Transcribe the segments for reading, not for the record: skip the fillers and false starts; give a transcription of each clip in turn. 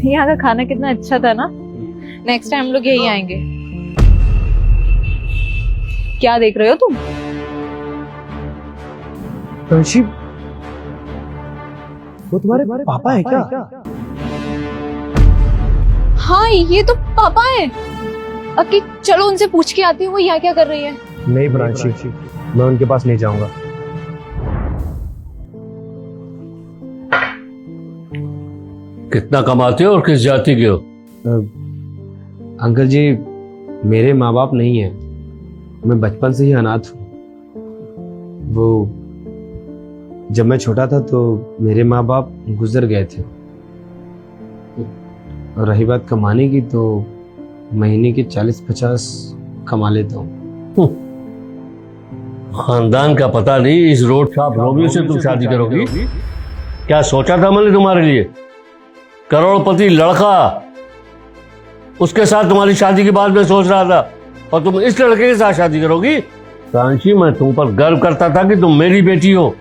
यहाँ का खाना कितना अच्छा था ना। नेक्स्ट टाइम हम लोग यही आएंगे। क्या देख रहे हो तुम? ऋषि, वो तुम्हारे पापा है क्या? हाँ ये तो पापा है। अक्की चलो उनसे पूछ के आती हूँ वो यहाँ क्या कर रही है। नहीं प्रांशी, मैं उनके पास नहीं जाऊंगा। कितना कमाते हो और किस जाति के हो? अंकल जी, मेरे माँ बाप नहीं है, मैं बचपन से ही अनाथ हूँ। वो जब मैं छोटा था तो मेरे माँ बाप गुजर गए थे। और रही बात कमाने की, तो महीने के 40-50 कमा लेता हूँ। खानदान का पता नहीं, इस रोड छाप रोमियो से तुम शादी करोगी? क्या सोचा था मैंने तुम्हारे लिए? करोड़पति लड़का, उसके साथ तुम्हारी शादी के बाद मैं सोच रहा था, और तुम इस लड़के के साथ शादी करोगी? प्रांशी, मैं तुम पर गर्व करता था कि तुम मेरी बेटी हो,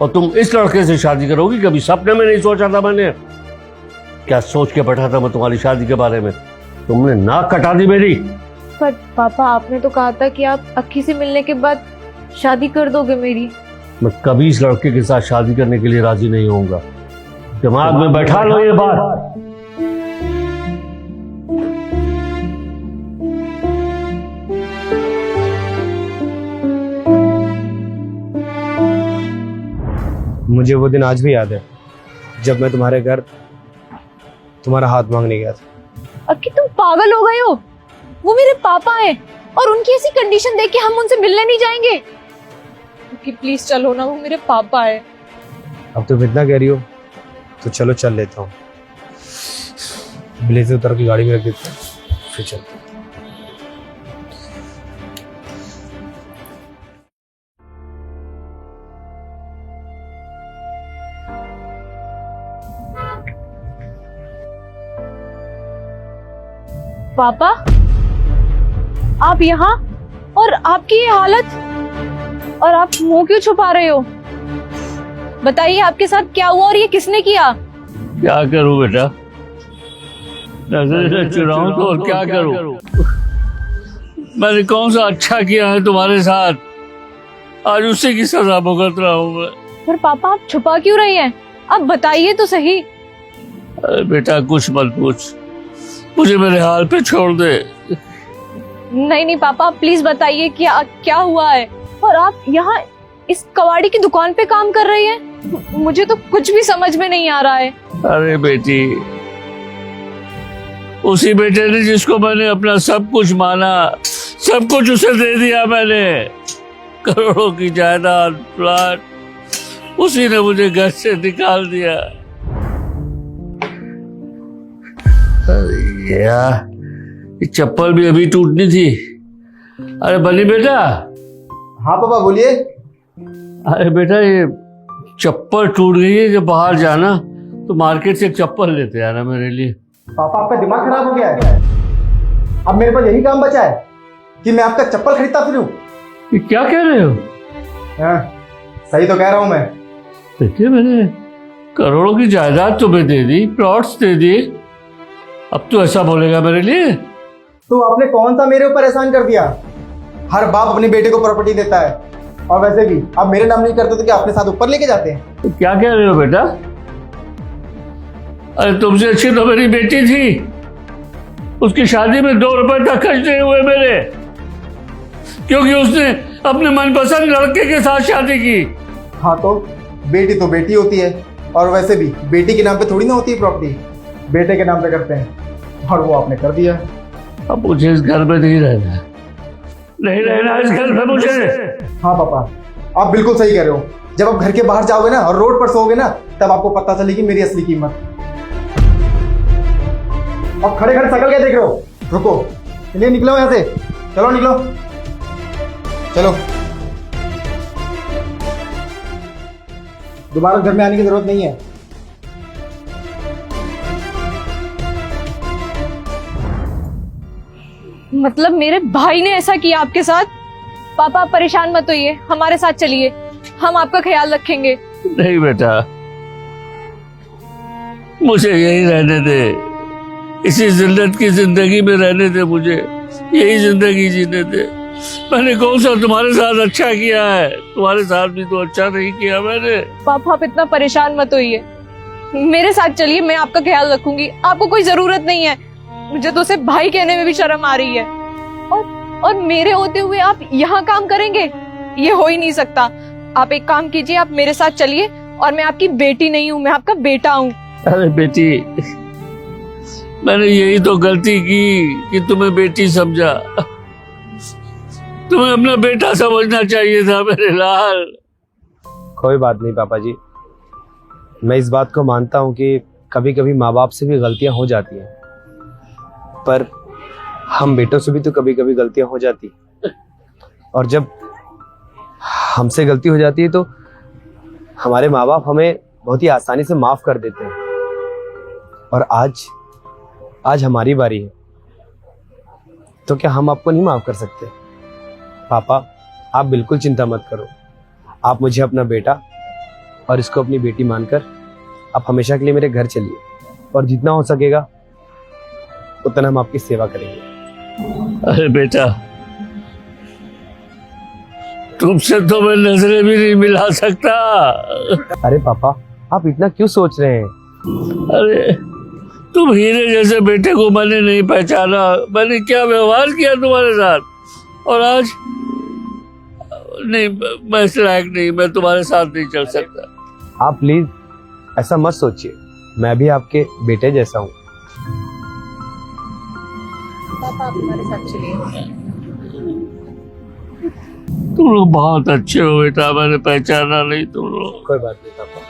और तुम इस लड़के से शादी करोगी? कभी सपने में नहीं सोचा था मैंने। क्या सोच के बैठा था मैं तुम्हारी शादी के बारे में? तुमने नाक कटा दी मेरी। पर पापा आपने तो कहा था कि आप अक्की से मिलने के बाद शादी कर दोगे मेरी। मैं कभी इस लड़के के साथ शादी करने के लिए राजी नहीं होऊंगा। दिमाग में बैठा लो ये बात। मुझे वो दिन आज भी याद है जब मैं तुम्हारे घर तुम्हारा हाथ मांगने गया था। अक्की तुम पागल हो गए हो? वो मेरे पापा हैं और उनकी ऐसी कंडीशन देख के हम उनसे मिलने नहीं जाएंगे। अक्की प्लीज चलो ना, वो मेरे पापा है। अब तुम इतना कह रही हो तो चलो, चल लेता हूँ। ब्लेजर उतर की गाड़ी में रख देते हैं, फिर चलते हैं। पापा आप यहाँ, और आपकी ये हालत, और आप मुंह क्यों छुपा रहे हो? बताइए आपके साथ क्या हुआ और ये किसने किया? क्या करूं बेटा, नजर से चुराऊं तो और क्या करूं? मैंने कौन सा अच्छा किया है तुम्हारे साथ? आज उसी की सजा भुगत रहा हूं मैं। पर पापा आप छुपा क्यों रही हैं? आप बताइए तो सही। अरे बेटा कुछ मत पूछ, मुझे मेरे हाल पे छोड़ दे। नहीं नहीं पापा, आप प्लीज बताइए क्या क्या हुआ है। और आप यहाँ इस कबाड़ी की दुकान पे काम कर रही हैं? मुझे तो कुछ भी समझ में नहीं आ रहा है। अरे बेटी, उसी बेटे ने जिसको मैंने अपना सब कुछ माना, सब कुछ उसे दे दिया मैंने। करोड़ों की जायदाद, प्लाट, उसी ने मुझे घर से निकाल दिया। यार ये चप्पल भी अभी टूटनी थी। अरे बनी बेटा। हाँ पापा बोलिए। अरे बेटा, ये चप्पल टूट गई है, जब बाहर जाना तो मार्केट से चप्पल लेते आना मेरे लिए। पापा आपका दिमाग खराब हो गया है? अब मेरे पास यही काम बचा है कि मैं आपका चप्पल खरीदता फिरूं? ये क्या कह रहे हो? हाँ, सही तो कह रहा हूं मैं। देखिए, मैंने करोड़ों की जायदाद तुम्हें दे दी, प्लॉट्स दे दिए, अब तो ऐसा बोलेगा मेरे लिए? तो आपने कौन सा मेरे ऊपर एहसान कर दिया? हर बाप अपने बेटे को प्रॉपर्टी देता है, और वैसे भी आप मेरे नाम नहीं करते तो क्या अपने साथ ऊपर लेके जाते हैं? तो क्या कह रहे हो बेटा? अरे तुमसे अच्छी तो मेरी बेटी थी, उसकी शादी में 2 रुपए तक खर्च नहीं हुए मेरे, क्योंकि उसने अपने मनपसंद लड़के के साथ शादी की। हाँ तो बेटी होती है, और वैसे भी बेटी के नाम पे थोड़ी ना होती है प्रॉपर्टी, बेटे के नाम पे करते हैं, और वो आपने कर दिया। अब मुझे इस घर में नहीं रहना, नहीं रहना इस घर में मुझे। हाँ पापा, आप बिल्कुल सही कह रहे हो। जब आप घर के बाहर जाओगे ना और रोड पर सोओगे ना, तब आपको पता चलेगी मेरी असली कीमत। अब खड़े खड़े सकल क्या देख रहे हो? रुको, चलिए निकलो यहाँ से, चलो निकलो, चलो। दोबारा घर में आने की जरूरत नहीं है। मतलब मेरे भाई ने ऐसा किया आपके साथ? पापा आप परेशान मत होइए, हमारे साथ चलिए, हम आपका ख्याल रखेंगे। नहीं बेटा, मुझे यही रहने दे, इसी जिल्लत की जिंदगी में रहने दे मुझे, यही जिंदगी जीने दे। मैंने कौन सा तुम्हारे साथ अच्छा किया है? तुम्हारे साथ भी तो अच्छा नहीं किया मैंने। पापा आप इतना परेशान मत होइए, मेरे साथ चलिए, मैं आपका ख्याल रखूंगी। आपको कोई जरूरत नहीं है, मुझे तो उसे भाई कहने में भी शर्म आ रही है। और मेरे होते हुए आप यहाँ काम करेंगे? ये हो ही नहीं सकता। आप एक काम कीजिए, आप मेरे साथ चलिए, और मैं आपकी बेटी नहीं हूँ, मैं आपका बेटा हूँ। अरे बेटी, मैंने यही तो गलती की कि तुम्हें बेटी समझा। तुम्हें अपना बेटा समझना चाहिए था मेरे लाल। कोई बात नहीं पापा जी, मैं इस बात को मानता हूँ कि कभी कभी माँ बाप से भी गलतियां हो जाती हैं, पर हम बेटों से भी तो कभी कभी गलतियां हो जाती हैं। और जब हमसे गलती हो जाती है तो हमारे माँ बाप हमें बहुत ही आसानी से माफ कर देते हैं। और आज हमारी बारी है, तो क्या हम आपको नहीं माफ कर सकते? पापा आप बिल्कुल चिंता मत करो, आप मुझे अपना बेटा और इसको अपनी बेटी मानकर आप हमेशा के लिए मेरे घर चलिए, और जितना हो सकेगा उतना हम आपकी सेवा करेंगे। अरे बेटा, तुमसे तो मैं नजरें भी नहीं मिला सकता। अरे पापा आप इतना क्यों सोच रहे हैं? अरे तुम हीरे जैसे बेटे को मैंने नहीं पहचाना। मैंने क्या व्यवहार किया तुम्हारे साथ, और आज नहीं, मैं इस लायक नहीं, मैं तुम्हारे साथ नहीं चल सकता। आप प्लीज ऐसा मत सोचिए, मैं भी आपके बेटे जैसा हूँ। पापा आप हमारे साथ चलिए। तुम लोग बहुत अच्छे हो बेटा, मैंने पहचाना नहीं तुम लोग। कोई बात नहीं पापा।